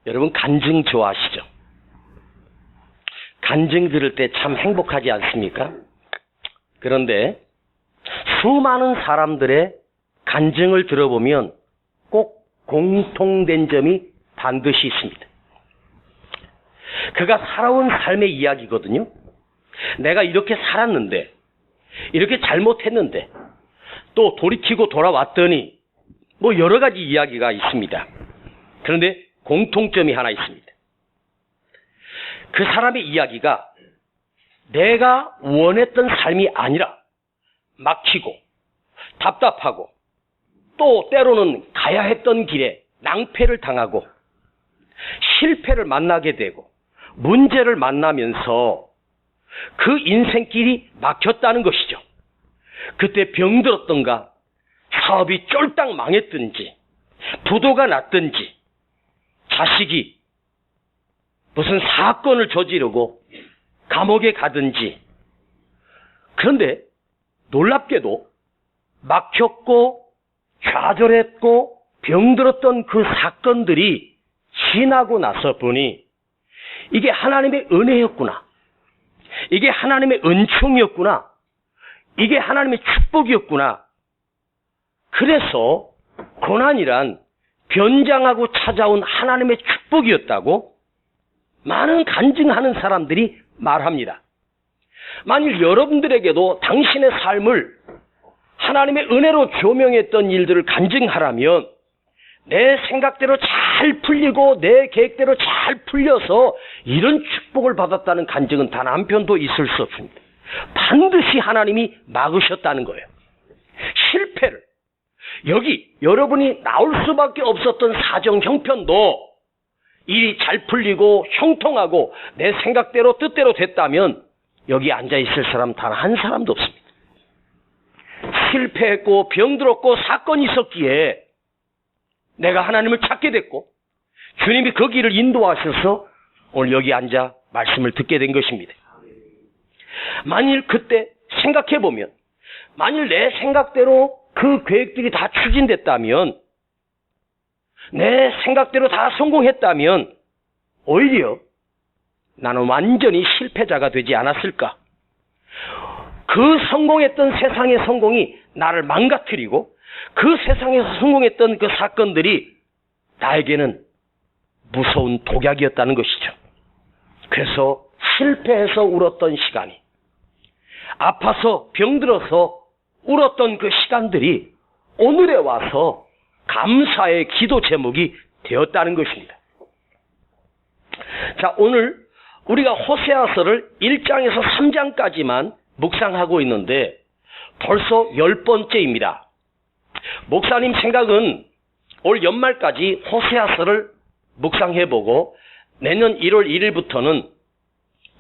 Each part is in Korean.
여러분 간증 좋아하시죠? 간증 들을 때 참 행복하지 않습니까? 그런데 수많은 사람들의 간증을 들어보면 꼭 공통된 점이 반드시 있습니다. 그가 살아온 삶의 이야기거든요. 내가 이렇게 살았는데, 이렇게 잘못했는데, 또 돌이키고 돌아왔더니 뭐 여러 가지 이야기가 있습니다. 그런데 공통점이 하나 있습니다. 그 사람의 이야기가 내가 원했던 삶이 아니라 막히고 답답하고 또 때로는 가야 했던 길에 낭패를 당하고 실패를 만나게 되고 문제를 만나면서 그 인생길이 막혔다는 것이죠. 그때 병들었던가 사업이 쫄딱 망했든지 부도가 났든지 자식이 무슨 사건을 저지르고 감옥에 가든지. 그런데 놀랍게도 막혔고 좌절했고 병들었던 그 사건들이 지나고 나서 보니 이게 하나님의 은혜였구나. 이게 하나님의 은총이었구나. 이게 하나님의 축복이었구나. 그래서 고난이란 변장하고 찾아온 하나님의 축복이었다고 많은 간증하는 사람들이 말합니다. 만일 여러분들에게도 당신의 삶을 하나님의 은혜로 조명했던 일들을 간증하라면 내 생각대로 잘 풀리고 내 계획대로 잘 풀려서 이런 축복을 받았다는 간증은 단 한 편도 있을 수 없습니다. 반드시 하나님이 막으셨다는 거예요. 실패를. 여기 여러분이 나올 수밖에 없었던 사정 형편도 일이 잘 풀리고 형통하고 내 생각대로 뜻대로 됐다면 여기 앉아있을 사람 단 한 사람도 없습니다. 실패했고 병들었고 사건이 있었기에 내가 하나님을 찾게 됐고 주님이 그 길을 인도하셔서 오늘 여기 앉아 말씀을 듣게 된 것입니다. 만일 그때 생각해보면 만일 내 생각대로 그 계획들이 다 추진됐다면 내 생각대로 다 성공했다면 오히려 나는 완전히 실패자가 되지 않았을까? 그 성공했던 세상의 성공이 나를 망가뜨리고 그 세상에서 성공했던 그 사건들이 나에게는 무서운 독약이었다는 것이죠. 그래서 실패해서 울었던 시간이 아파서 병들어서 울었던 그 시간들이 오늘에 와서 감사의 기도 제목이 되었다는 것입니다. 자, 오늘 우리가 호세아서를 1장에서 3장까지만 묵상하고 있는데 벌써 10번째입니다. 목사님 생각은 올 연말까지 호세아서를 묵상해보고 내년 1월 1일부터는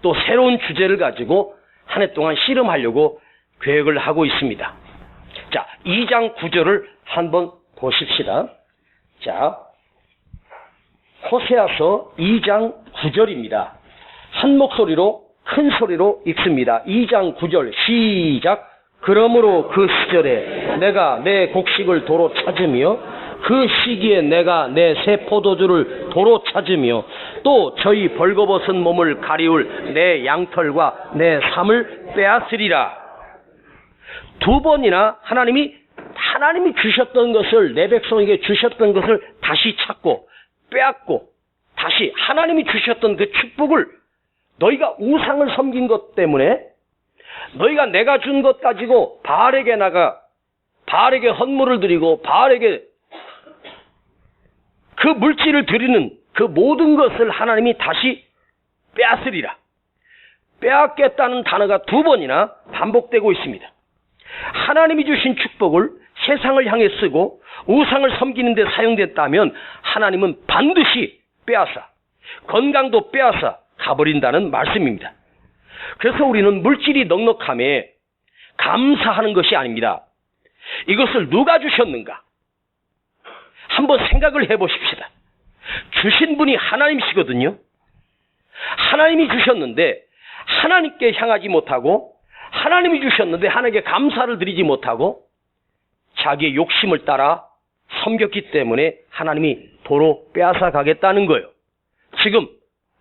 또 새로운 주제를 가지고 한 해 동안 씨름하려고 계획을 하고 있습니다. 자, 2장 9절을 한번 보십시다. 자, 호세아서 2장 9절입니다. 한 목소리로 큰 소리로 읽습니다. 2장 9절 시작. 그러므로 그 시절에 내가 내 곡식을 도로 찾으며 그 시기에 내가 내 새 포도주를 도로 찾으며 또 저희 벌거벗은 몸을 가리울 내 양털과 내 삶을 빼앗으리라. 두 번이나 하나님이 주셨던 것을 내 백성에게 주셨던 것을 다시 찾고 빼앗고 다시 하나님이 주셨던 그 축복을 너희가 우상을 섬긴 것 때문에 너희가 내가 준 것 가지고 바알에게 나가 바알에게 헌물을 드리고 바알에게 그 물질을 드리는 그 모든 것을 하나님이 다시 빼앗으리라. 빼앗겠다는 단어가 두 번이나 반복되고 있습니다. 하나님이 주신 축복을 세상을 향해 쓰고 우상을 섬기는 데 사용됐다면 하나님은 반드시 빼앗아 건강도 빼앗아 가버린다는 말씀입니다. 그래서 우리는 물질이 넉넉함에 감사하는 것이 아닙니다. 이것을 누가 주셨는가? 한번 생각을 해보십시다. 주신 분이 하나님이시거든요. 하나님이 주셨는데 하나님께 향하지 못하고 하나님이 주셨는데 하나님께 감사를 드리지 못하고 자기의 욕심을 따라 섬겼기 때문에 하나님이 도로 빼앗아 가겠다는 거예요. 지금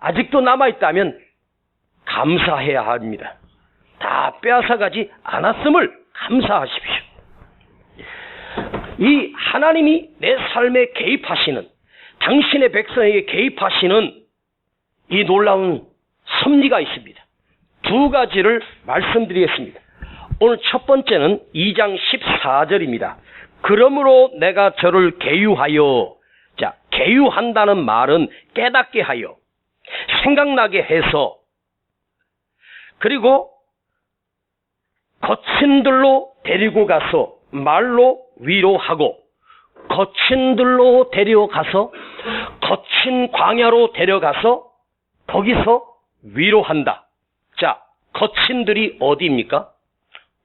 아직도 남아있다면 감사해야 합니다. 다 빼앗아가지 않았음을 감사하십시오. 이 하나님이 내 삶에 개입하시는, 당신의 백성에게 개입하시는 이 놀라운 섭리가 있습니다. 두 가지를 말씀드리겠습니다. 오늘 첫 번째는 2장 14절입니다. 그러므로 내가 저를 계유하여, 자, 계유한다는 말은 깨닫게 하여, 생각나게 해서, 그리고 거친 들로 데리고 가서 말로 위로하고, 거친 들로 데려가서 거친 광야로 데려가서 거기서 위로한다. 자, 거친 들이 어디입니까?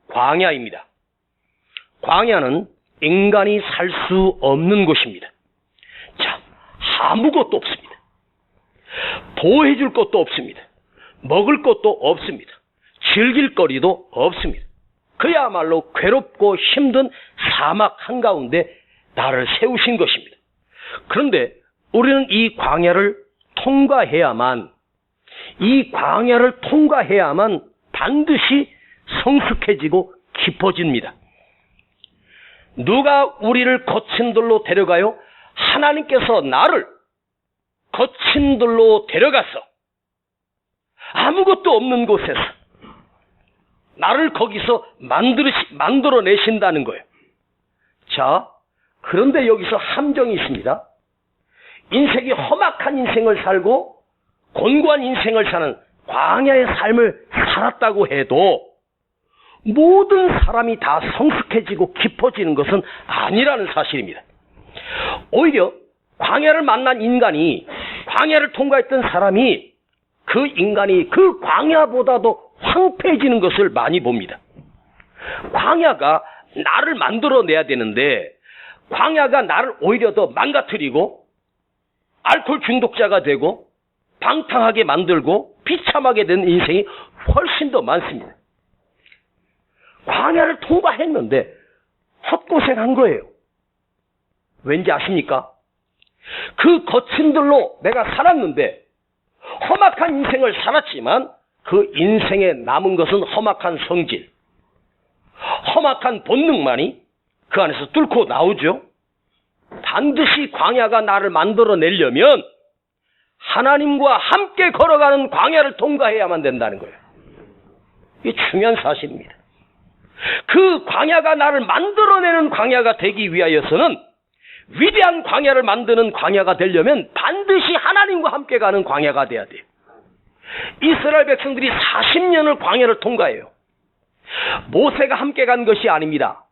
광야입니다. 광야는 인간이 살 수 없는 곳입니다. 자, 아무것도 없습니다. 보호해줄 것도 없습니다. 먹을 것도 없습니다. 즐길 거리도 없습니다. 그야말로 괴롭고 힘든 사막 한가운데 나를 세우신 것입니다. 그런데 우리는 이 광야를 통과해야만, 이 광야를 통과해야만 반드시 성숙해지고 깊어집니다. 누가 우리를 거친 들로 데려가요? 하나님께서 나를 거친 들로 데려가서 아무것도 없는 곳에서 나를 거기서 만들어내신다는 거예요. 자, 그런데 여기서 함정이 있습니다. 인생이 험악한 인생을 살고 곤고한 인생을 사는 광야의 삶을 살았다고 해도 모든 사람이 다 성숙해지고 깊어지는 것은 아니라는 사실입니다. 오히려 광야를 만난 인간이, 광야를 통과했던 사람이 그 인간이 그 광야보다도 황폐해지는 것을 많이 봅니다. 광야가 나를 만들어내야 되는데 광야가 나를 오히려 더 망가뜨리고 알코올 중독자가 되고 방탕하게 만들고 비참하게 된 인생이 훨씬 더 많습니다. 광야를 통과했는데 헛고생한 거예요. 왠지 아십니까? 그 거친 들로 내가 살았는데 험악한 인생을 살았지만 그 인생에 남은 것은 험악한 성질, 험악한 본능만이 그 안에서 뚫고 나오죠. 반드시 광야가 나를 만들어내려면 하나님과 함께 걸어가는 광야를 통과해야만 된다는 거예요. 이게 중요한 사실입니다. 그 광야가 나를 만들어내는 광야가 되기 위하여서는, 위대한 광야를 만드는 광야가 되려면 반드시 하나님과 함께 가는 광야가 돼야 돼요. 이스라엘 백성들이 40년을 광야를 통과해요. 모세가 함께 간 것이 아닙니다.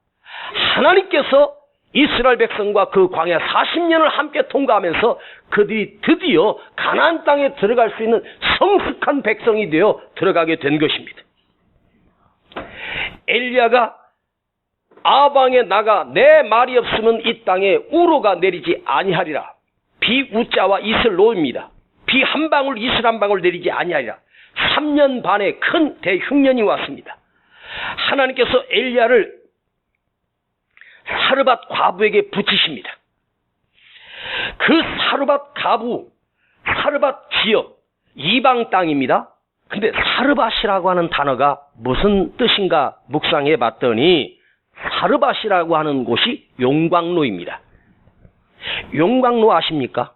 하나님께서 이스라엘 백성과 그 광야 40년을 함께 통과하면서 그들이 드디어 가나안 땅에 들어갈 수 있는 성숙한 백성이 되어 들어가게 된 것입니다. 엘리야가 아방에 나가 내 말이 없으면 이 땅에 우로가 내리지 아니하리라. 비우자와 이슬로입니다. 비 한 방울 이슬 한 방울 내리지 아니하리라. 3년 반의 큰 대흉년이 왔습니다. 하나님께서 엘리야를 사르밧 과부에게 붙이십니다. 그 사르밧 과부, 사르밧 지역, 이방 땅입니다. 근데 사르밧이라고 하는 단어가 무슨 뜻인가 묵상해 봤더니 사르밧이라고 하는 곳이 용광로입니다. 용광로 아십니까?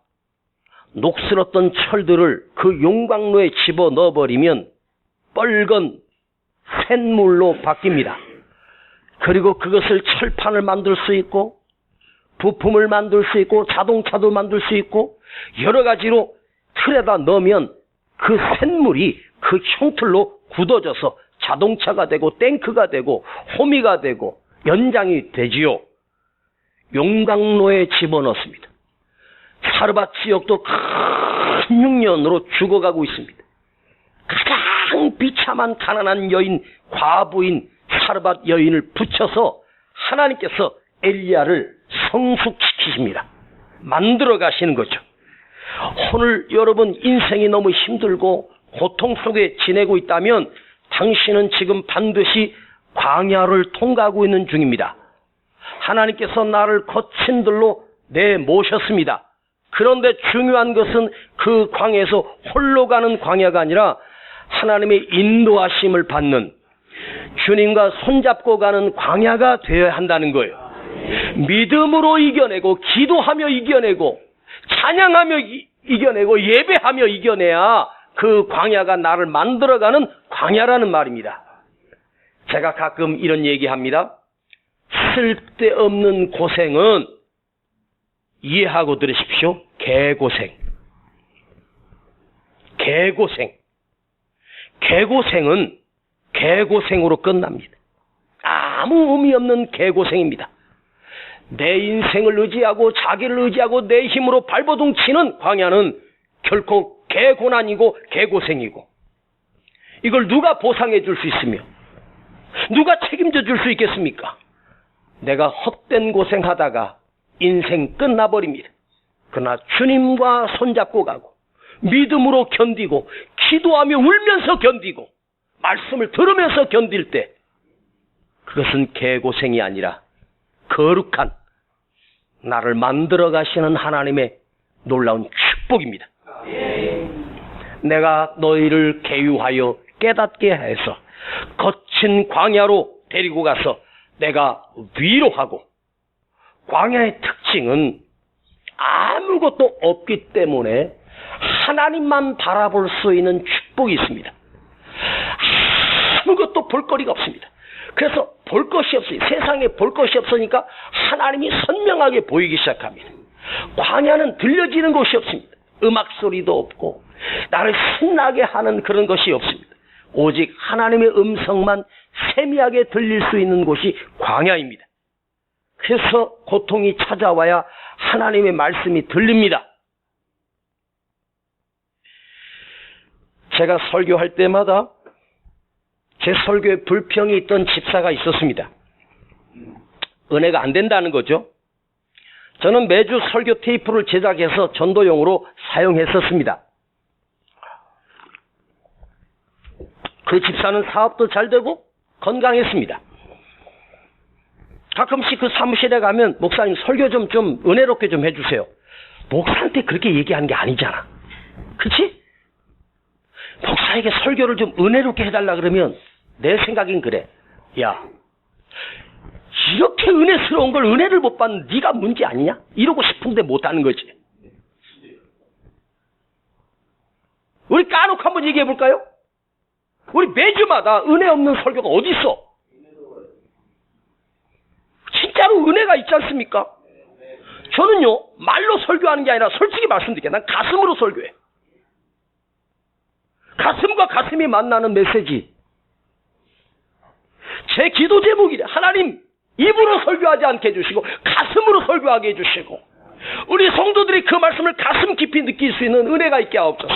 녹슬었던 철들을 그 용광로에 집어넣어버리면 뻘건 쇳물로 바뀝니다. 그리고 그것을 철판을 만들 수 있고 부품을 만들 수 있고 자동차도 만들 수 있고 여러 가지로 틀에다 넣으면 그 쇳물이 그 형틀로 굳어져서 자동차가 되고 탱크가 되고 호미가 되고 연장이 되지요. 용광로에 집어넣습니다. 사르밧 지역도 큰 흉년으로 죽어가고 있습니다. 가장 비참한 가난한 여인, 과부인 사르밧 여인을 붙여서 하나님께서 엘리야를 성숙시키십니다. 만들어 가시는 거죠. 오늘 여러분 인생이 너무 힘들고 고통 속에 지내고 있다면 당신은 지금 반드시 광야를 통과하고 있는 중입니다. 하나님께서 나를 거친 들로 내모셨습니다. 그런데 중요한 것은 그 그 광야에서 홀로 가는 광야가 아니라 하나님의 인도하심을 받는 주님과 손잡고 가는 광야가 되어야 한다는 거예요. 믿음으로 이겨내고 기도하며 이겨내고 찬양하며 이겨내고 예배하며 이겨내야 그 광야가 나를 만들어가는 광야라는 말입니다. 제가 가끔 이런 얘기합니다. 쓸데없는 고생은 이해하고 들으십시오. 개고생. 개고생은 개고생으로 끝납니다. 아무 의미 없는 개고생입니다. 내 인생을 의지하고 자기를 의지하고 내 힘으로 발버둥 치는 광야는 결코 개고난이고 개고생이고, 이걸 누가 보상해 줄 수 있으며 누가 책임져 줄 수 있겠습니까? 내가 헛된 고생하다가 인생 끝나버립니다. 그러나 주님과 손잡고 가고 믿음으로 견디고 기도하며 울면서 견디고 말씀을 들으면서 견딜 때 그것은 개고생이 아니라 거룩한 나를 만들어 가시는 하나님의 놀라운 축복입니다. 내가 너희를 계유하여 깨닫게 해서 거친 광야로 데리고 가서 내가 위로하고, 광야의 특징은 아무것도 없기 때문에 하나님만 바라볼 수 있는 축복이 있습니다. 아무것도 볼거리가 없습니다. 그래서 볼 것이 없어요. 세상에 볼 것이 없으니까 하나님이 선명하게 보이기 시작합니다. 광야는 들려지는 것이 없습니다. 음악 소리도 없고 나를 신나게 하는 그런 것이 없습니다. 오직 하나님의 음성만 세미하게 들릴 수 있는 곳이 광야입니다. 그래서 고통이 찾아와야 하나님의 말씀이 들립니다. 제가 설교할 때마다 제 설교에 불평이 있던 집사가 있었습니다. 은혜가 안 된다는 거죠. 저는 매주 설교 테이프를 제작해서 전도용으로 사용했었습니다. 그 집사는 사업도 잘 되고 건강했습니다. 가끔씩 그 사무실에 가면 목사님 설교 좀 은혜롭게 좀 해주세요. 목사한테 그렇게 얘기하는 게 아니잖아. 그렇지? 목사에게 설교를 좀 은혜롭게 해달라 그러면 내 생각엔 그래. 야, 이렇게 은혜스러운 걸 은혜를 못 받는 네가 문제 아니냐? 이러고 싶은데 못하는 거지. 우리 까놓고 한번 얘기해 볼까요? 우리 매주마다 은혜 없는 설교가 어디 있어? 진짜로 은혜가 있지 않습니까? 저는요, 말로 설교하는 게 아니라 솔직히 말씀드릴게요. 난 가슴으로 설교해. 가슴과 가슴이 만나는 메시지. 제 기도 제목이래. 하나님, 입으로 설교하지 않게 해주시고 가슴으로 설교하게 해주시고 우리 성도들이 그 말씀을 가슴 깊이 느낄 수 있는 은혜가 있게 하옵소서.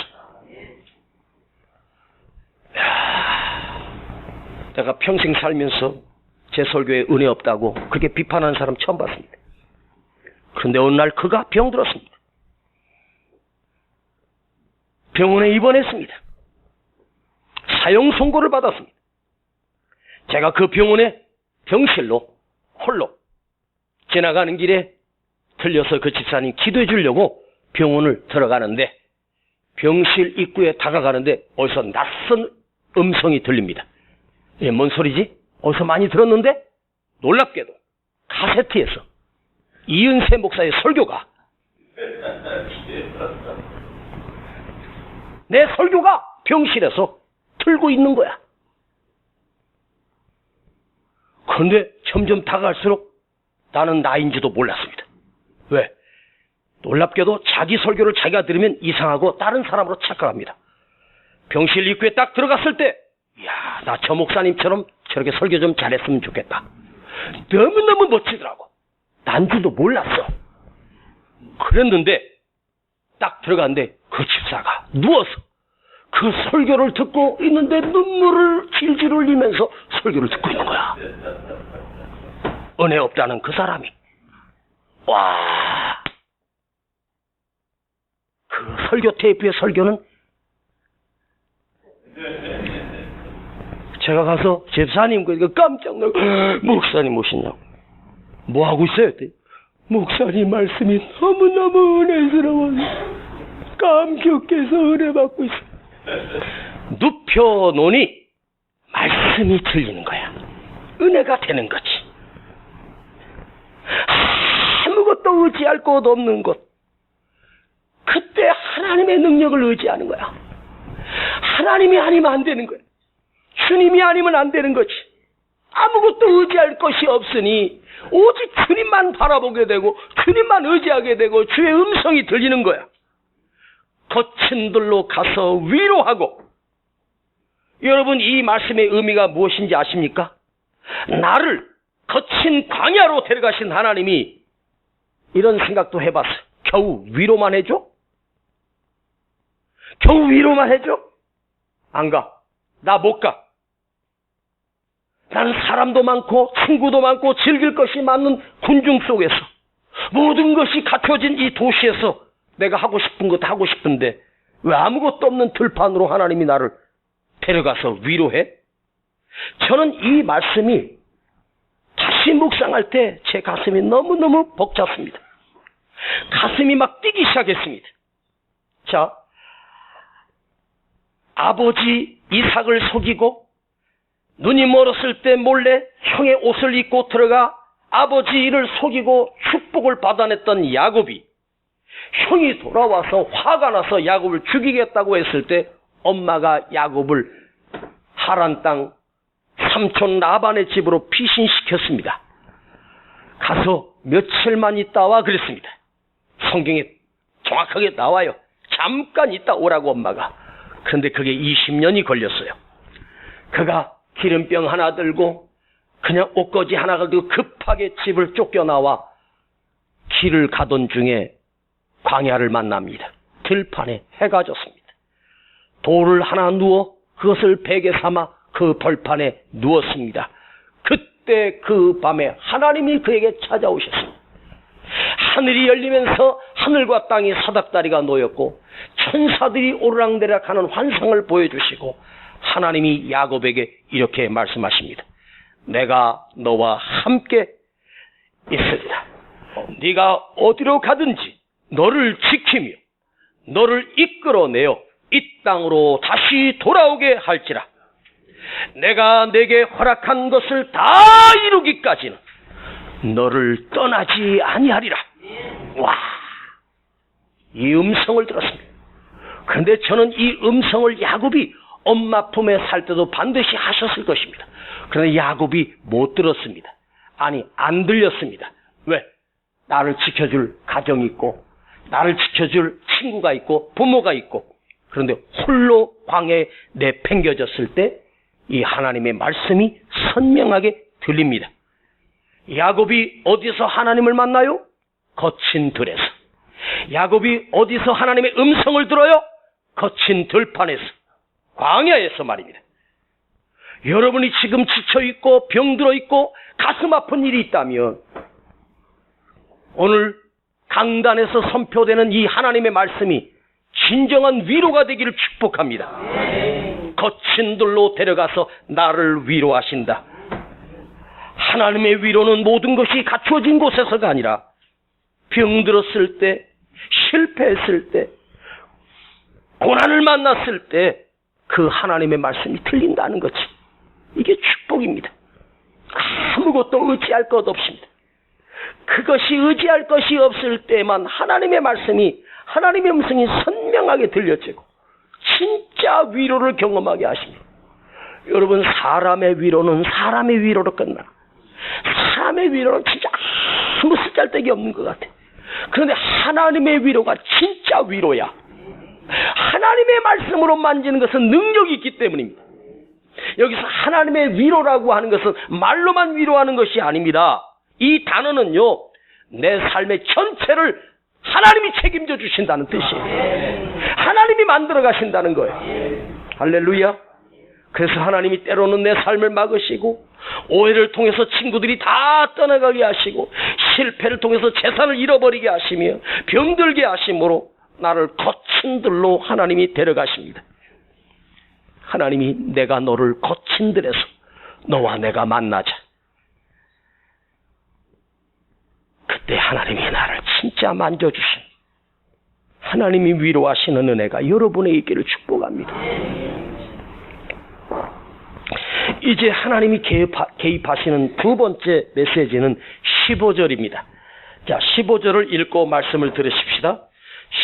내가 평생 살면서 제 설교에 은혜 없다고 그렇게 비판하는 사람 처음 봤습니다. 그런데 어느 날 그가 병들었습니다. 병원에 입원했습니다. 사형 선고를 받았습니다. 제가 그 병원에 병실로 홀로 지나가는 길에 들려서 그 집사님 기도해 주려고 병원을 들어가는데 병실 입구에 다가가는데 어디서 낯선 음성이 들립니다. 뭔 소리지? 어디서 많이 들었는데 놀랍게도 카세트에서 이은세 목사의 설교가 내 설교가 병실에서 틀고 있는 거야. 그런데 점점 다가갈수록 나는 나인지도 몰랐습니다. 왜? 놀랍게도 자기 설교를 자기가 들으면 이상하고 다른 사람으로 착각합니다. 병실 입구에 딱 들어갔을 때 이야, 나 저 목사님처럼 저렇게 설교 좀 잘했으면 좋겠다. 너무너무 멋지더라고. 난 줄도 몰랐어. 그랬는데 딱 들어갔는데 그 집사가 누워서 그 설교를 듣고 있는데 눈물을 질질 흘리면서 설교를 듣고 있는 거야. 은혜 없다는 그 사람이. 와, 그 설교 테이프의 설교는 제가 가서 집사님 그러니까 깜짝 놀고 목사님 오셨냐고. 뭐 하고 있어요? 목사님 말씀이 너무너무 은혜스러워서 감격해서 은혜 받고 있어. 눕혀놓으니 말씀이 들리는 거야. 은혜가 되는 거지. 아무것도 의지할 곳 없는 곳. 그때 하나님의 능력을 의지하는 거야. 하나님이 아니면 안 되는 거야. 주님이 아니면 안 되는 거지. 아무것도 의지할 것이 없으니 오직 주님만 바라보게 되고 주님만 의지하게 되고 주의 음성이 들리는 거야. 거친 들로 가서 위로하고. 여러분, 이 말씀의 의미가 무엇인지 아십니까? 나를 거친 광야로 데려가신 하나님이 이런 생각도 해봤어요. 겨우 위로만 해줘? 겨우 위로만 해줘? 안 가. 나 못 가. 나는 사람도 많고 친구도 많고 즐길 것이 많은 군중 속에서 모든 것이 갖춰진 이 도시에서 내가 하고 싶은 것 하고 싶은데 왜 아무것도 없는 들판으로 하나님이 나를 데려가서 위로해? 저는 이 말씀이 다시 묵상할 때 제 가슴이 너무너무 벅찼습니다. 가슴이 막 뛰기 시작했습니다. 자, 아버지 이삭을 속이고 눈이 멀었을 때 몰래 형의 옷을 입고 들어가 아버지를 속이고 축복을 받아냈던 야곱이 형이 돌아와서 화가 나서 야곱을 죽이겠다고 했을 때 엄마가 야곱을 하란 땅 삼촌 라반의 집으로 피신시켰습니다. 가서 며칠만 있다 와 그랬습니다. 성경에 정확하게 나와요. 잠깐 있다 오라고 엄마가. 그런데 그게 20년이 걸렸어요. 그가 기름병 하나 들고 그냥 옷거지 하나 들고 급하게 집을 쫓겨나와 길을 가던 중에 광야를 만납니다. 들판에 해가 졌습니다. 돌을 하나 누워 그것을 베개 삼아 그 벌판에 누웠습니다. 그때 그 밤에 하나님이 그에게 찾아오셨습니다. 하늘이 열리면서 하늘과 땅이 사닥다리가 놓였고 천사들이 오르락내리락하는 환상을 보여주시고 하나님이 야곱에게 이렇게 말씀하십니다. 내가 너와 함께 있으리라. 네가 어디로 가든지 너를 지키며 너를 이끌어내어 이 땅으로 다시 돌아오게 할지라. 내가 내게 허락한 것을 다 이루기까지는 너를 떠나지 아니하리라. 와, 이 음성을 들었습니다. 그런데 저는 이 음성을 야곱이 엄마 품에 살 때도 반드시 하셨을 것입니다. 그런데 야곱이 못 들었습니다. 아니, 안 들렸습니다. 왜? 나를 지켜줄 가정이 있고 나를 지켜줄 친구가 있고 부모가 있고. 그런데 홀로 광야에 내팽겨졌을 때 이 하나님의 말씀이 선명하게 들립니다. 야곱이 어디서 하나님을 만나요? 거친 들에서. 야곱이 어디서 하나님의 음성을 들어요? 거친 들판에서. 광야에서 말입니다. 여러분이 지금 지쳐있고 병들어 있고 가슴 아픈 일이 있다면 오늘 강단에서 선포되는 이 하나님의 말씀이 진정한 위로가 되기를 축복합니다. 거친 들로 데려가서 나를 위로하신다. 하나님의 위로는 모든 것이 갖추어진 곳에서가 아니라 병들었을 때, 실패했을 때, 고난을 만났을 때 그 하나님의 말씀이 들린다는 거지. 이게 축복입니다. 아무것도 의지할 것 없습니다. 그것이 의지할 것이 없을 때만 하나님의 말씀이, 하나님의 음성이 선명하게 들려지고 진짜 위로를 경험하게 하십니다. 여러분, 사람의 위로는 사람의 위로로 끝나. 사람의 위로는 진짜 아무 쓰잘데기 없는 것 같아. 그런데 하나님의 위로가 진짜 위로야. 하나님의 말씀으로 만지는 것은 능력이 있기 때문입니다. 여기서 하나님의 위로라고 하는 것은 말로만 위로하는 것이 아닙니다. 이 단어는요, 내 삶의 전체를 하나님이 책임져 주신다는 뜻이에요. 하나님이 만들어 가신다는 거예요. 할렐루야. 그래서 하나님이 때로는 내 삶을 막으시고 오해를 통해서 친구들이 다 떠나가게 하시고 실패를 통해서 재산을 잃어버리게 하시며 병들게 하심으로 나를 거친 들로 하나님이 데려가십니다. 하나님이 내가 너를 거친 들에서 너와 내가 만나자. 그때 하나님이 나를 진짜 만져주신 하나님이 위로하시는 은혜가 여러분의 있기를 축복합니다. 이제 하나님이 개입하시는 두 번째 메시지는 15절입니다. 자, 15절을 읽고 말씀을 들으십시다.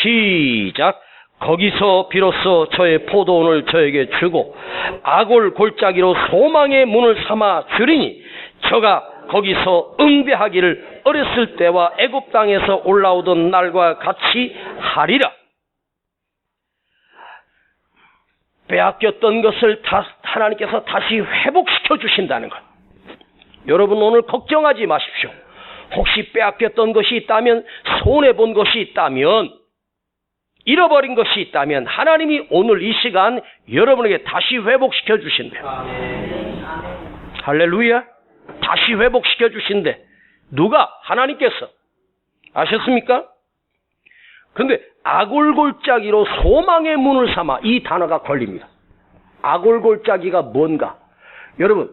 시작. 거기서 비로소 저의 포도원을 저에게 주고 아골 골짜기로 소망의 문을 삼아 주리니 저가 거기서 응대하기를 어렸을 때와 애굽 땅에서 올라오던 날과 같이 하리라. 빼앗겼던 것을 하나님께서 다시 회복시켜 주신다는 것. 여러분 오늘 걱정하지 마십시오. 혹시 빼앗겼던 것이 있다면, 손해본 것이 있다면, 잃어버린 것이 있다면 하나님이 오늘 이 시간 여러분에게 다시 회복시켜 주신대요. 할렐루야. 다시 회복시켜 주신대. 누가? 하나님께서. 아셨습니까? 그런데 아골골짜기로 소망의 문을 삼아, 이 단어가 걸립니다. 아골골짜기가 뭔가? 여러분,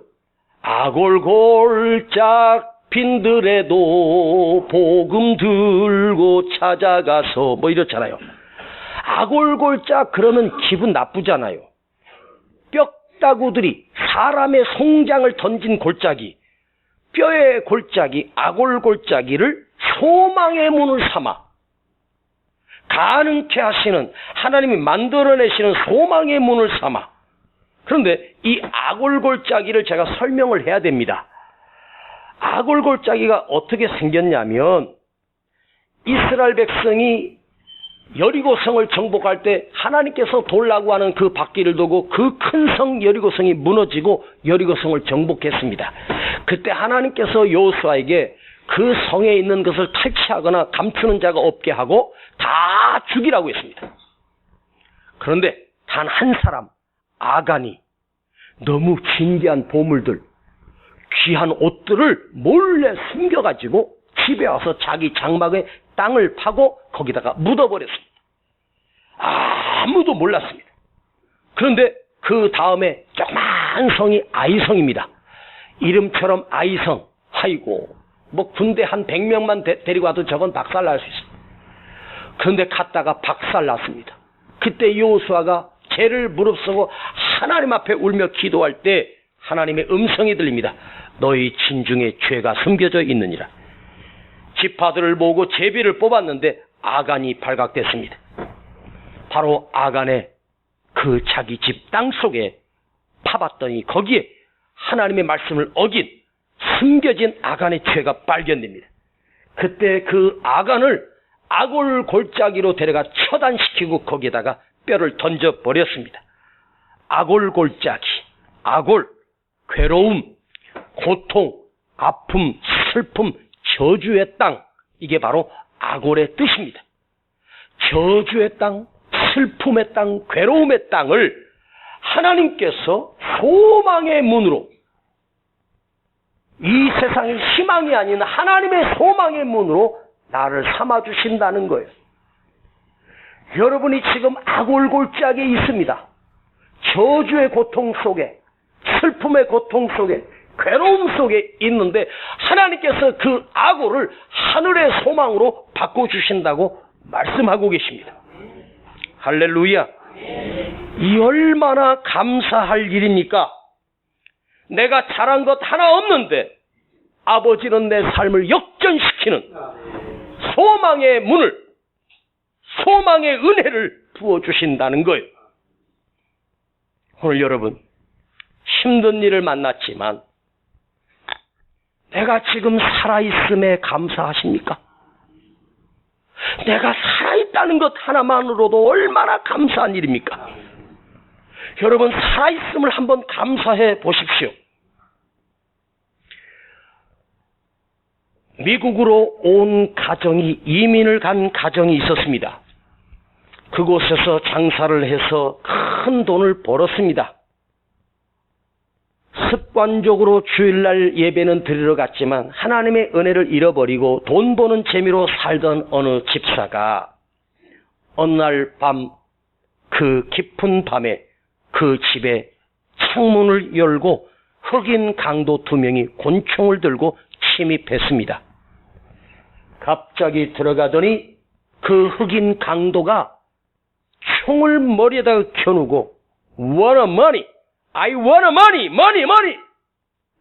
아골골짝 빈들에도 복음 들고 찾아가서 뭐 이렇잖아요. 아골골짝 그러면 기분 나쁘잖아요. 뼈다구들이 사람의 송장을 던진 골짜기, 뼈의 골짜기, 아골골짜기를 소망의 문을 삼아 가능케 하시는, 하나님이 만들어내시는 소망의 문을 삼아. 그런데 이 아골골짜기를 제가 설명을 해야 됩니다. 아골골짜기가 어떻게 생겼냐면, 이스라엘 백성이 여리고성을 정복할 때 하나님께서 돌라고 하는 그 바퀴를 두고 그 큰 성 여리고성이 무너지고 여리고성을 정복했습니다. 그때 하나님께서 여호수아에게 그 성에 있는 것을 탈취하거나 감추는 자가 없게 하고 다 죽이라고 했습니다. 그런데 단 한 사람, 아간이 너무 신기한 보물들, 귀한 옷들을 몰래 숨겨가지고 집에 와서 자기 장막에 땅을 파고 거기다가 묻어버렸습니다. 아무도 몰랐습니다. 그런데 그 다음에 조그만 성이 아이성입니다. 이름처럼 아이성. 아이고, 뭐 군대 한 100명만 데리고 와도 저건 박살날 수 있습니다. 그런데 갔다가 박살났습니다. 그때 여호수아가 죄를 무릅쓰고 하나님 앞에 울며 기도할 때 하나님의 음성이 들립니다. 너희 진중에 죄가 숨겨져 있느니라. 지파들을 모으고 제비를 뽑았는데 아간이 발각됐습니다. 바로 아간의 그 자기 집 땅 속에 파봤더니 거기에 하나님의 말씀을 어긴 숨겨진 아간의 죄가 발견됩니다. 그때 그 아간을 아골 골짜기로 데려가 처단시키고 거기에다가 뼈를 던져버렸습니다. 아골 골짜기, 아골, 괴로움, 고통, 아픔, 슬픔, 저주의 땅, 이게 바로 아골의 뜻입니다. 저주의 땅, 슬픔의 땅, 괴로움의 땅을 하나님께서 소망의 문으로, 이 세상의 희망이 아닌 하나님의 소망의 문으로 나를 삼아주신다는 거예요. 여러분이 지금 아골골짜기에 있습니다. 저주의 고통 속에, 슬픔의 고통 속에, 괴로움 속에 있는데 하나님께서 그 아골을 하늘의 소망으로 바꿔주신다고 말씀하고 계십니다. 할렐루야. 이 얼마나 감사할 일입니까? 내가 잘한 것 하나 없는데 아버지는 내 삶을 역전시키는 소망의 문을, 소망의 은혜를 부어주신다는 거예요. 오늘 여러분, 힘든 일을 만났지만 내가 지금 살아있음에 감사하십니까? 내가 살아있다는 것 하나만으로도 얼마나 감사한 일입니까? 여러분, 살아있음을 한번 감사해 보십시오. 미국으로 온 가정이, 이민을 간 가정이 있었습니다. 그곳에서 장사를 해서 큰 돈을 벌었습니다. 습관적으로 주일날 예배는 드리러 갔지만 하나님의 은혜를 잃어버리고 돈 버는 재미로 살던 어느 집사가 어느 날 밤, 그 깊은 밤에 그 집에 창문을 열고 흑인 강도 2명이 권총을 들고 침입했습니다. 갑자기 들어가더니 그 흑인 강도가 총을 머리에다가 겨누고 Want a money, I want a money, money, money.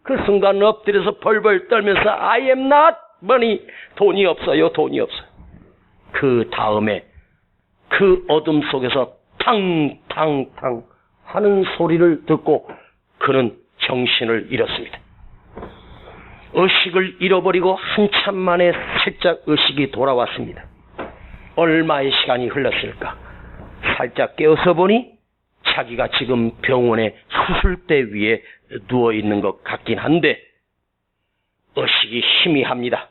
그 순간 엎드려서 벌벌 떨면서 I am not money, 돈이 없어요, 돈이 없어요. 그 다음에 그 어둠 속에서 탕탕탕 하는 소리를 듣고 그는 정신을 잃었습니다. 의식을 잃어버리고 한참 만에 살짝 의식이 돌아왔습니다. 얼마의 시간이 흘렀을까? 살짝 깨어서 보니 자기가 지금 병원의 수술대 위에 누워있는 것 같긴 한데 의식이 희미합니다.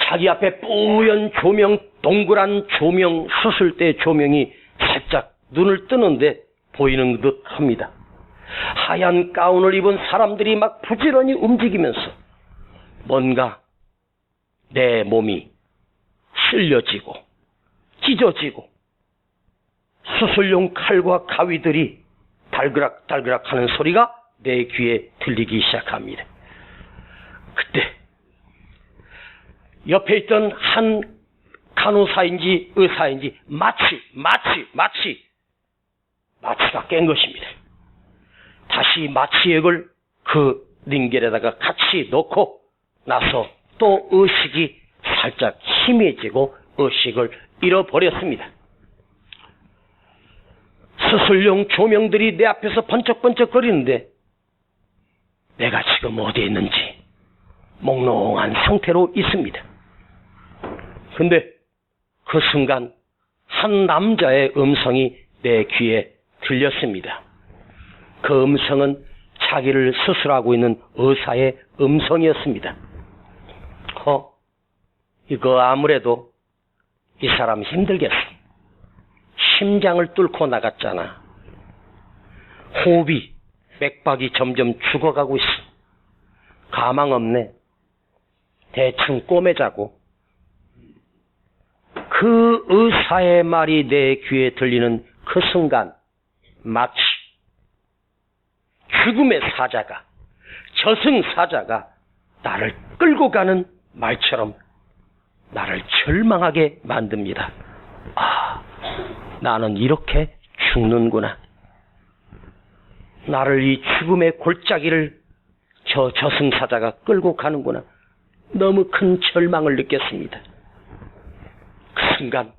자기 앞에 뿌연 조명, 동그란 조명, 수술대 조명이 살짝 눈을 뜨는데 보이는 듯 합니다. 하얀 가운을 입은 사람들이 막 부지런히 움직이면서 뭔가 내 몸이 쓸려지고 찢어지고 수술용 칼과 가위들이 달그락달그락 하는 소리가 내 귀에 들리기 시작합니다. 그때 옆에 있던 한 간호사인지 의사인지 마취가 깬 것입니다. 다시 마취액을 그 링겔에다가 같이 넣고 나서 또 의식이 살짝 희미해지고 의식을 잃어버렸습니다. 수술용 조명들이 내 앞에서 번쩍번쩍 거리는데 내가 지금 어디에 있는지 몽롱한 상태로 있습니다. 근데 그 순간 한 남자의 음성이 내 귀에 들렸습니다. 그 음성은 자기를 수술하고 있는 의사의 음성이었습니다. 이거 아무래도 이 사람 힘들겠어. 심장을 뚫고 나갔잖아. 호흡이, 맥박이 점점 죽어가고 있어. 가망 없네. 대충 꼬매자고. 그 의사의 말이 내 귀에 들리는 그 순간 마치 죽음의 사자가, 저승사자가 나를 끌고 가는 말처럼 나를 절망하게 만듭니다. 나는 이렇게 죽는구나. 나를 이 죽음의 골짜기를 저 저승사자가 끌고 가는구나. 너무 큰 절망을 느꼈습니다. 그 순간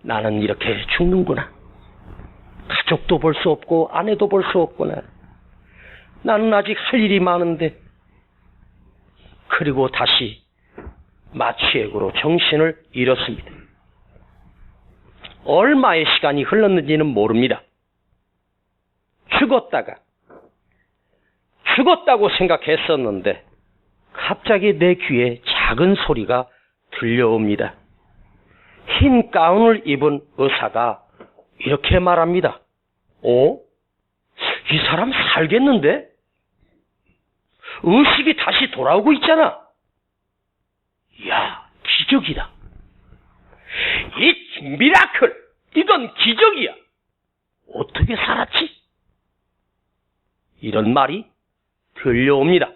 나는 이렇게 죽는구나. 가족도 볼 수 없고 아내도 볼 수 없구나. 나는 아직 할 일이 많은데. 그리고 다시 마취액으로 정신을 잃었습니다. 얼마의 시간이 흘렀는지는 모릅니다. 죽었다고 생각했었는데 갑자기 내 귀에 작은 소리가 들려옵니다. 흰 가운을 입은 의사가 이렇게 말합니다. 이 사람 살겠는데? 의식이 다시 돌아오고 있잖아. 이야, 기적이다. It's miracle. 이건 기적이야. 어떻게 살았지? 이런 말이 들려옵니다.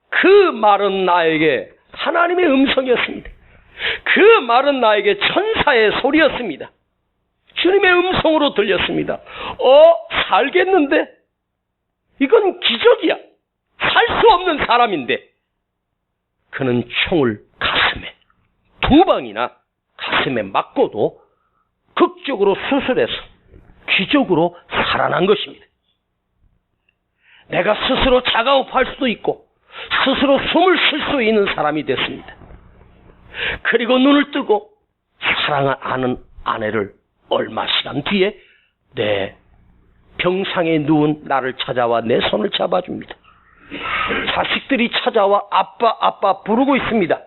그 말은 나에게 하나님의 음성이었습니다. 그 말은 나에게 천사의 소리였습니다. 주님의 음성으로 들렸습니다. 살겠는데? 이건 기적이야. 살 수 없는 사람인데. 그는 총을 가슴에 2방이나 가슴에 맞고도 극적으로 수술해서 기적으로 살아난 것입니다. 내가 스스로 자가호흡할 수도 있고 스스로 숨을 쉴 수 있는 사람이 됐습니다. 그리고 눈을 뜨고 사랑하는 아내를 얼마 시간 뒤에 내 병상에 누운 나를 찾아와 내 손을 잡아줍니다. 자식들이 찾아와 아빠 부르고 있습니다.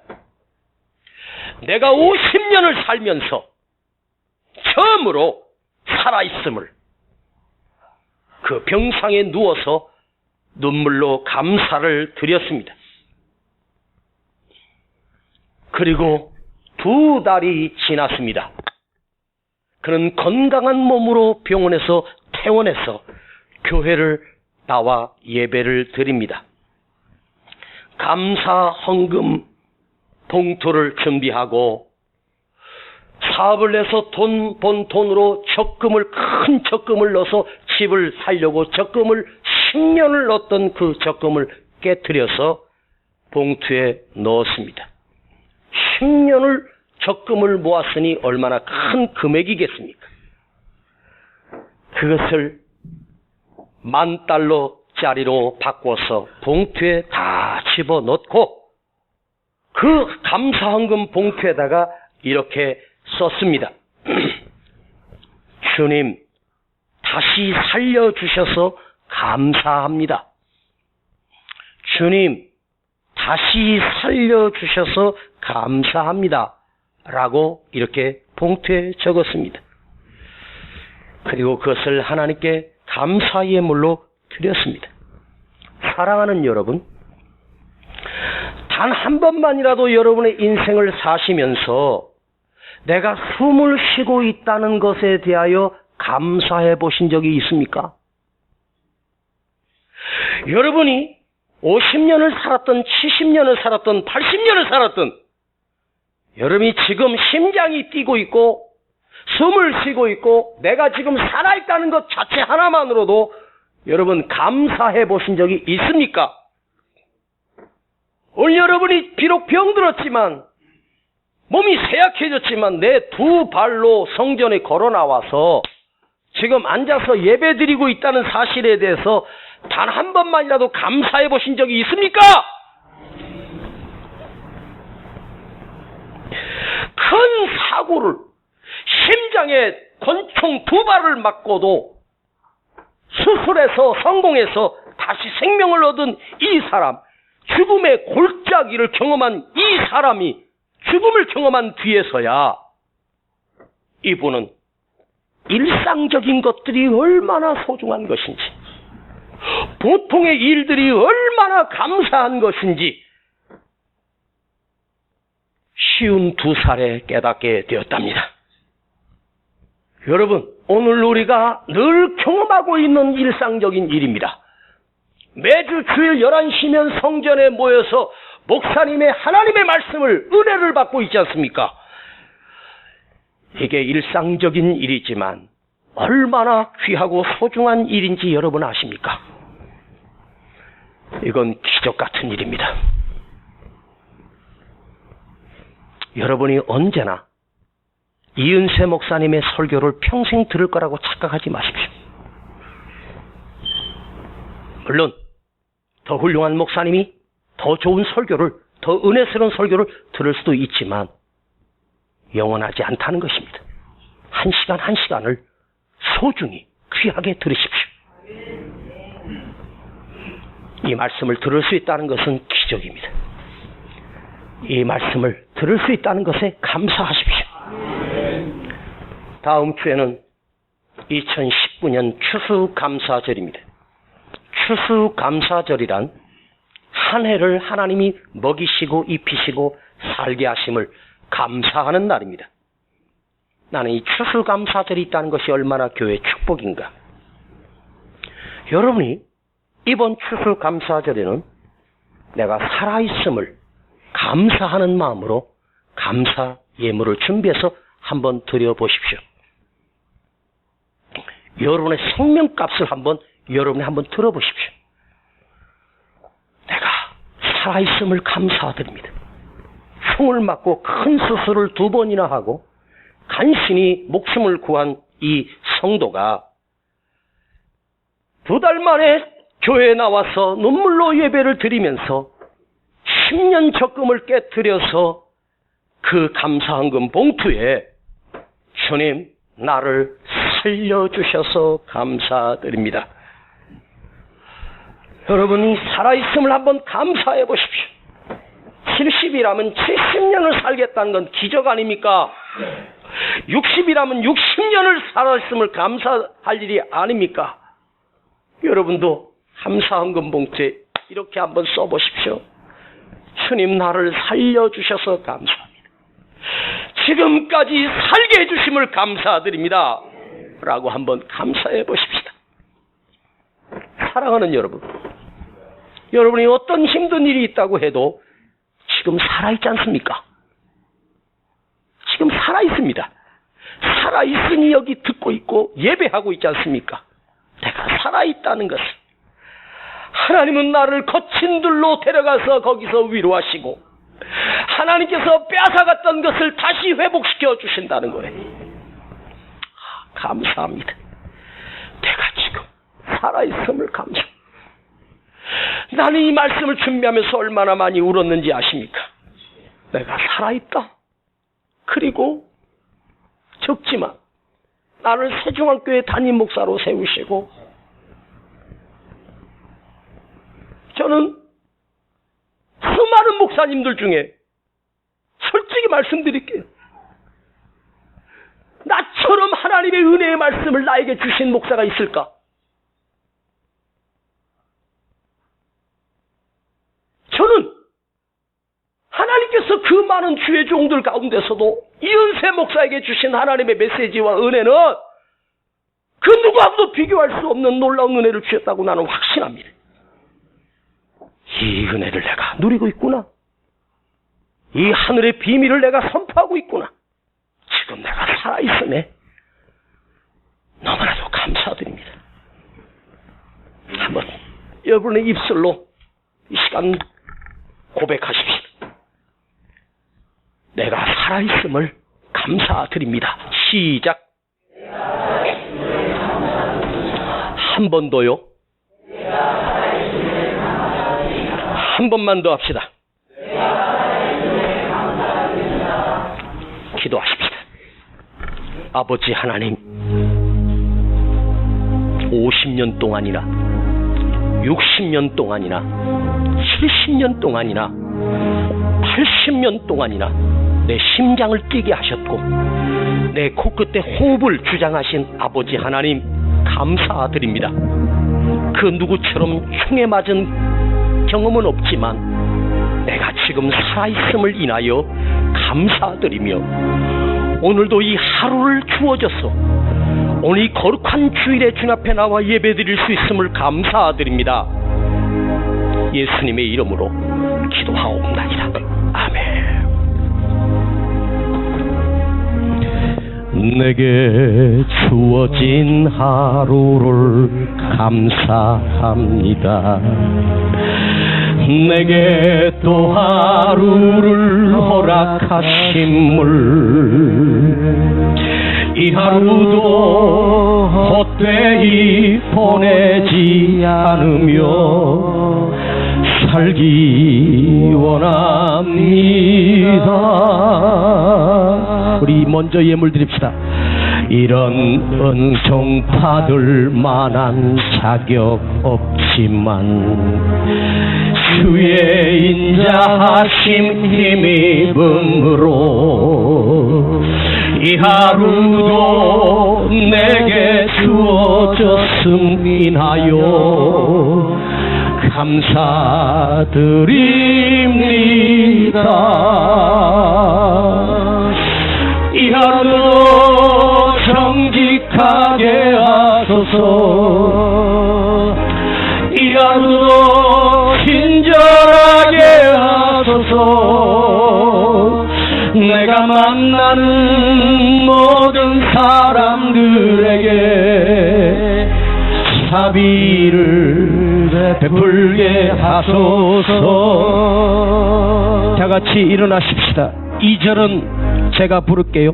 내가 50년을 살면서 처음으로 살아있음을 그 병상에 누워서 눈물로 감사를 드렸습니다. 그리고 2달이 지났습니다. 그는 건강한 몸으로 병원에서 퇴원해서 교회를 나와 예배를 드립니다. 감사 헌금 봉투를 준비하고 사업을 내서 번 돈으로 큰 적금을 넣어서 집을 사려고 적금을 10년을 넣었던 그 적금을 깨트려서 봉투에 넣었습니다. 10년을 적금을 모았으니 얼마나 큰 금액이겠습니까? 그것을 $10,000짜리로 바꿔서 봉투에 다 집어넣고 그 감사헌금 봉투에다가 이렇게 썼습니다. 주님, 다시 살려주셔서 감사합니다. 주님, 다시 살려주셔서 감사합니다. 라고 이렇게 봉투에 적었습니다. 그리고 그것을 하나님께 감사 예물로 드렸습니다. 사랑하는 여러분, 단 한 번만이라도 여러분의 인생을 사시면서 내가 숨을 쉬고 있다는 것에 대하여 감사해 보신 적이 있습니까? 여러분이 50년을 살았던 70년을 살았던 80년을 살았던 여러분이 지금 심장이 뛰고 있고 숨을 쉬고 있고 내가 지금 살아있다는 것 자체 하나만으로도 여러분 감사해 보신 적이 있습니까? 오늘 여러분이 비록 병들었지만 몸이 쇠약해졌지만 내 두 발로 성전에 걸어 나와서 지금 앉아서 예배드리고 있다는 사실에 대해서 단 한 번만이라도 감사해 보신 적이 있습니까? 큰 사고를 심장에 권총 2발을 맞고도 수술해서 성공해서 다시 생명을 얻은 이 사람, 죽음의 골짜기를 경험한 이 사람이 죽음을 경험한 뒤에서야 이분은 일상적인 것들이 얼마나 소중한 것인지, 보통의 일들이 얼마나 감사한 것인지 52살에 깨닫게 되었답니다. 여러분, 오늘 우리가 늘 경험하고 있는 일상적인 일입니다. 매주 주일 11시면 성전에 모여서 목사님의 하나님의 말씀을, 은혜를 받고 있지 않습니까? 이게 일상적인 일이지만 얼마나 귀하고 소중한 일인지 여러분 아십니까? 이건 기적 같은 일입니다. 여러분이 언제나 이은세 목사님의 설교를 평생 들을 거라고 착각하지 마십시오. 물론 더 훌륭한 목사님이 더 좋은 설교를, 더 은혜스러운 설교를 들을 수도 있지만 영원하지 않다는 것입니다. 한 시간 한 시간을 소중히 귀하게 들으십시오. 이 말씀을 들을 수 있다는 것은 기적입니다. 이 말씀을 들을 수 있다는 것에 감사하십시오. 다음 주에는 2019년 추수감사절입니다. 추수감사절이란 한 해를 하나님이 먹이시고 입히시고 살게 하심을 감사하는 날입니다. 나는 이 추수감사절이 있다는 것이 얼마나 교회의 축복인가. 여러분이 이번 추수감사절에는 내가 살아있음을 감사하는 마음으로 감사 예물을 준비해서 한번 드려보십시오. 여러분의 생명값을 여러분이 한번 들어보십시오. 내가 살아있음을 감사드립니다. 총을 맞고 큰 수술을 2번이나 하고 간신히 목숨을 구한 이 성도가 2달 만에 교회에 나와서 눈물로 예배를 드리면서 10년 적금을 깨트려서 그 감사헌금 봉투에 주님, 나를 살려주셔서 감사드립니다. 여러분이 살아있음을 한번 감사해 보십시오. 70이라면 70년을 살겠다는 건 기적 아닙니까? 60이라면 60년을 살아있음을 감사할 일이 아닙니까? 여러분도 감사헌금 봉투에 이렇게 한번 써보십시오. 주님, 나를 살려주셔서 감사합니다. 지금까지 살게 해주심을 감사드립니다. 라고 한번 감사해 보십시다. 사랑하는 여러분, 여러분이 어떤 힘든 일이 있다고 해도 지금 살아있지 않습니까? 지금 살아있습니다. 살아있으니 여기 듣고 있고 예배하고 있지 않습니까? 내가 살아있다는 것을. 하나님은 나를 거친 들로 데려가서 거기서 위로하시고 하나님께서 빼앗아갔던 것을 다시 회복시켜 주신다는 거예요. 감사합니다. 내가 지금 살아있음을 감사. 나는 이 말씀을 준비하면서 얼마나 많이 울었는지 아십니까? 내가 살아있다. 그리고 적지만 나를 세종학교의 담임 목사로 세우시고 저는 수많은 목사님들 중에 솔직히 말씀드릴게요. 나처럼 하나님의 은혜의 말씀을 나에게 주신 목사가 있을까? 저는 하나님께서 그 많은 주의 종들 가운데서도 이은세 목사에게 주신 하나님의 메시지와 은혜는 그 누구하고도 비교할 수 없는 놀라운 은혜를 주셨다고 나는 확신합니다. 이 은혜를 내가 누리고 있구나. 이 하늘의 비밀을 내가 선포하고 있구나. 지금 내가 살아있음에 너무나도 감사드립니다. 한번 여러분의 입술로 이 시간 고백하십시오. 내가 살아있음을 감사드립니다. 시작. 한 번 더요. 한 번만 더 합시다. 기도하십시다. 아버지 하나님, 50년 동안이나 60년 동안이나 70년 동안이나 80년 동안이나 내 심장을 뛰게 하셨고 내 코끝에 호흡을 주장하신 아버지 하나님 감사드립니다. 그 누구처럼 총에 맞은 경험은 없지만 내가 지금 살아있음을 인하여 감사드리며 오늘도 이 하루를 주어져서 오늘 이 거룩한 주일에 주님 앞에 나와 예배드릴 수 있음을 감사드립니다. 예수님의 이름으로 기도하옵나이다. 아멘. 내게 주어진 하루를 감사합니다. 내게 또 하루를 허락하심을 이 하루도 헛되이 보내지 않으며 살기 원합니다. 우리 먼저 예물 드립시다. 이런 은총 받을 만한 자격 없지만 주의 인자하심 힘입음으로 이 하루도 내게 주어졌음 인하여 감사드립니다. 이 하루도 정직하게 하소서. 이 하루도 친절하게 하소서. 내가 만나는 모든 사람들에게 자비를 베풀게 하소서. 다 같이 일어나십시다. 2절은 제가 부를게요.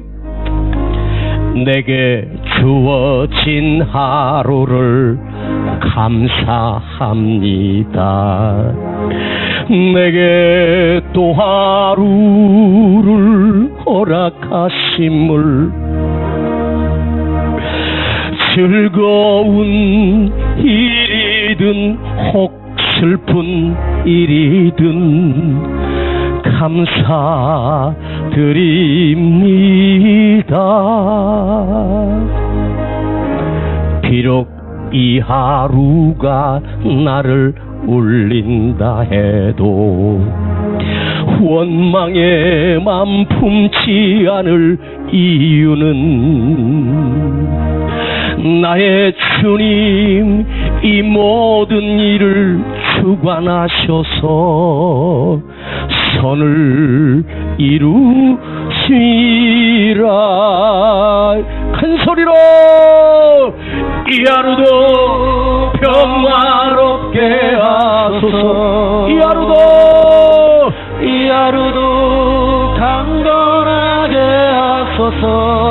내게 주어진 하루를 감사합니다. 내게 또 하루를 허락하심을 즐거운 일이든 혹 슬픈 일이든 감사드립니다. 비록 이 하루가 나를 울린다 해도 원망의 맘 품지 않을 이유는 나의 주님 이 모든 일을 주관하셔서 선을 이루시라. 큰 소리로 이 하루도 평화롭게 하소서. 이 하루도 강건하게 하소서.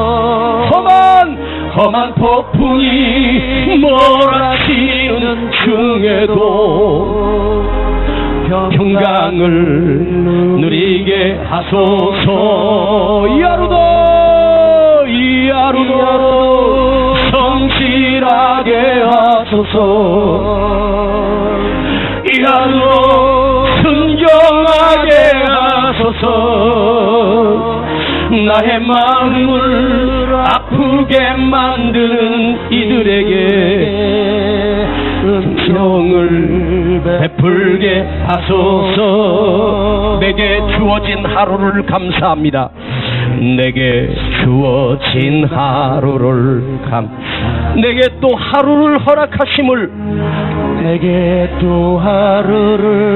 험한 폭풍이 몰아치는 중에도 평강을 누리게 하소서. 이 하루도 성실하게 하소서. 이 하루도 순종하게 하소서. 나의 마음을 아프게 만드는 이들에게 은총을 베풀게 하소서. 내게 주어진 하루를 감사합니다. 내게 주어진 하루를 내게 또 하루를 허락하심을 내게 또 하루를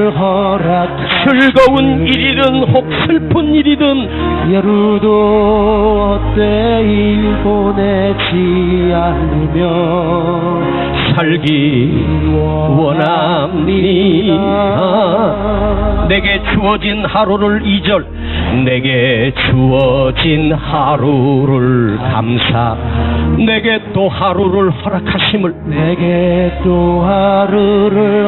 즐거운 일이든 혹 슬픈 일이든 하루도 헛되이 보내지 않으며 살기 원합니다. 내게 주어진 하루를 2절 내게 주어진 하루를 감사. 내게 또 하루를 허락하심을 내게 또 하루를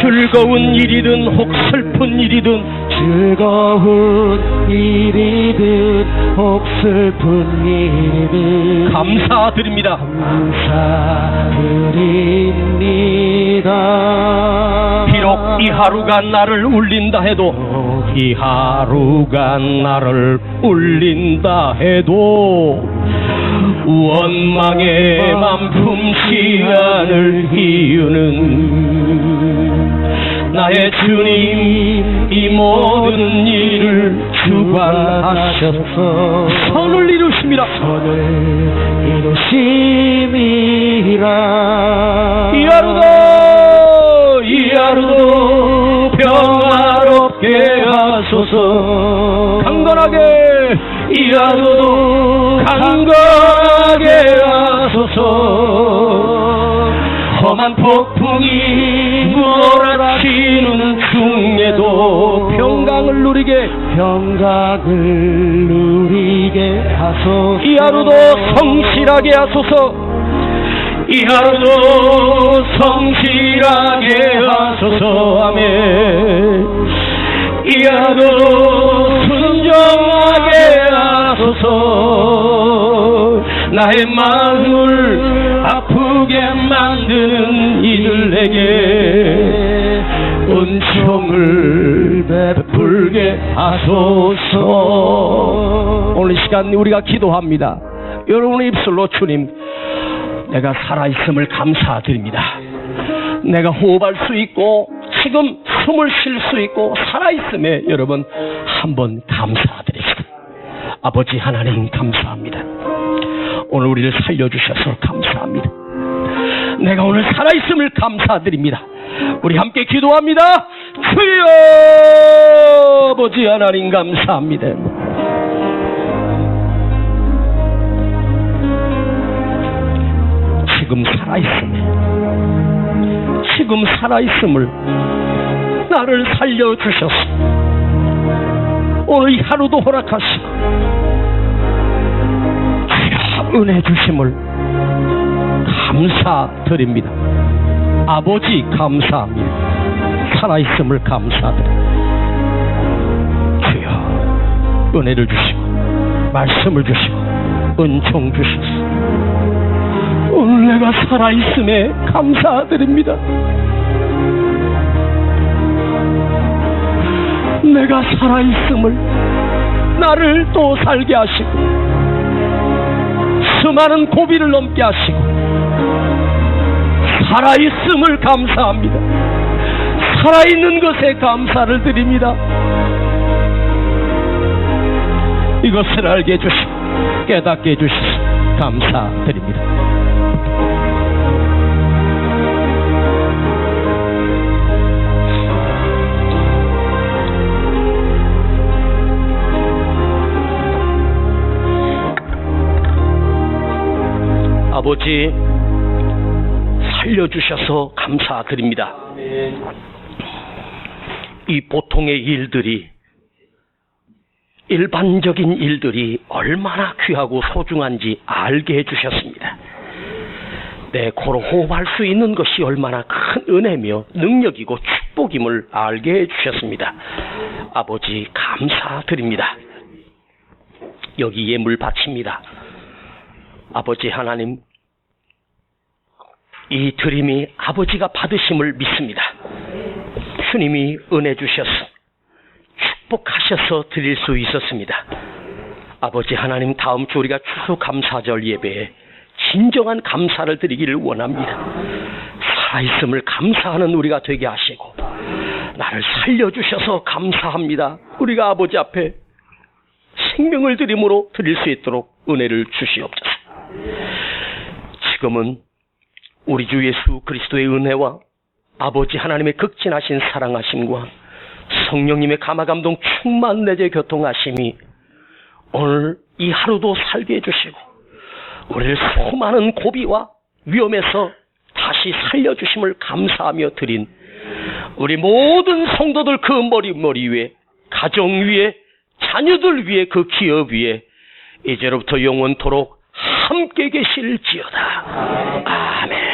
즐거운 일이든 혹 슬픈 일이든 즐거운 일이든 혹 슬픈 일이든 감사드립니다. 감사드립니다. 비록 이 하루가 나를 울린다 해도 이 하루가 나를 울린다 해도 원망의 맘 품지 않을 이유는 나의 주님 이 모든 일을 주관하셔서 선을 이루십니다. 선을 이루심이라. 이 하루도 평화롭게 하소서. 강건하게 이 하루도 강건하게 하소서. 험한 폭풍이 몰아치는 중에도 평강을 누리게 하소서. 이 하루도 성실하게 하소서. 이 하루도 성실하게 하소서. 아멘. 이 하루도 순종하게 하소서. 나의 마음을 아프게 만드는 이들에게 은총을 베풀게 하소서. 오늘 이 시간 우리가 기도합니다. 여러분의 입술로 주님 내가 살아있음을 감사드립니다. 내가 호흡할 수 있고 지금 숨을 쉴 수 있고 살아있음에 여러분 한번 감사드립니다. 아버지 하나님 감사합니다. 오늘 우리를 살려주셔서 감사합니다. 내가 오늘 살아있음을 감사드립니다. 우리 함께 기도합니다. 주여 아버지 하나님 감사합니다. 지금 살아있음을 나를 살려주셔서 오늘 이 하루도 허락하시고 주여 은혜 주심을 감사드립니다. 아버지 감사합니다. 살아있음을 감사드립니다. 주여 은혜를 주시고 말씀을 주시고 은총 주셔서 오늘 내가 살아있음에 감사드립니다. 내가 살아있음을 나를 또 살게 하시고 수많은 고비를 넘게 하시고 살아있음을 감사합니다. 살아있는 것에 감사를 드립니다. 이것을 알게 해주시고 깨닫게 해주셔서 감사드립니다. 아버지, 살려주셔서 감사드립니다. 이 보통의 일들이, 일반적인 일들이 얼마나 귀하고 소중한지 알게 해주셨습니다. 내 코로 호흡할 수 있는 것이 얼마나 큰 은혜며 능력이고 축복임을 알게 해주셨습니다. 아버지, 감사드립니다. 여기 예물 바칩니다. 아버지 하나님, 이 드림이 아버지가 받으심을 믿습니다. 주님이 은혜 주셔서 축복하셔서 드릴 수 있었습니다. 아버지 하나님, 다음 주 우리가 추수감사절 예배에 진정한 감사를 드리기를 원합니다. 살아있음을 감사하는 우리가 되게 하시고 나를 살려주셔서 감사합니다. 우리가 아버지 앞에 생명을 드림으로 드릴 수 있도록 은혜를 주시옵소서. 지금은 우리 주 예수 그리스도의 은혜와 아버지 하나님의 극진하신 사랑하심과 성령님의 감화감동 충만 내재 교통하심이 오늘 이 하루도 살게 해주시고 우리를 수많은 고비와 위험에서 다시 살려주심을 감사하며 드린 우리 모든 성도들 그 머리 위에, 가정 위에, 자녀들 위에, 그 기업 위에 이제로부터 영원토록 함께 계실지어다. 아멘.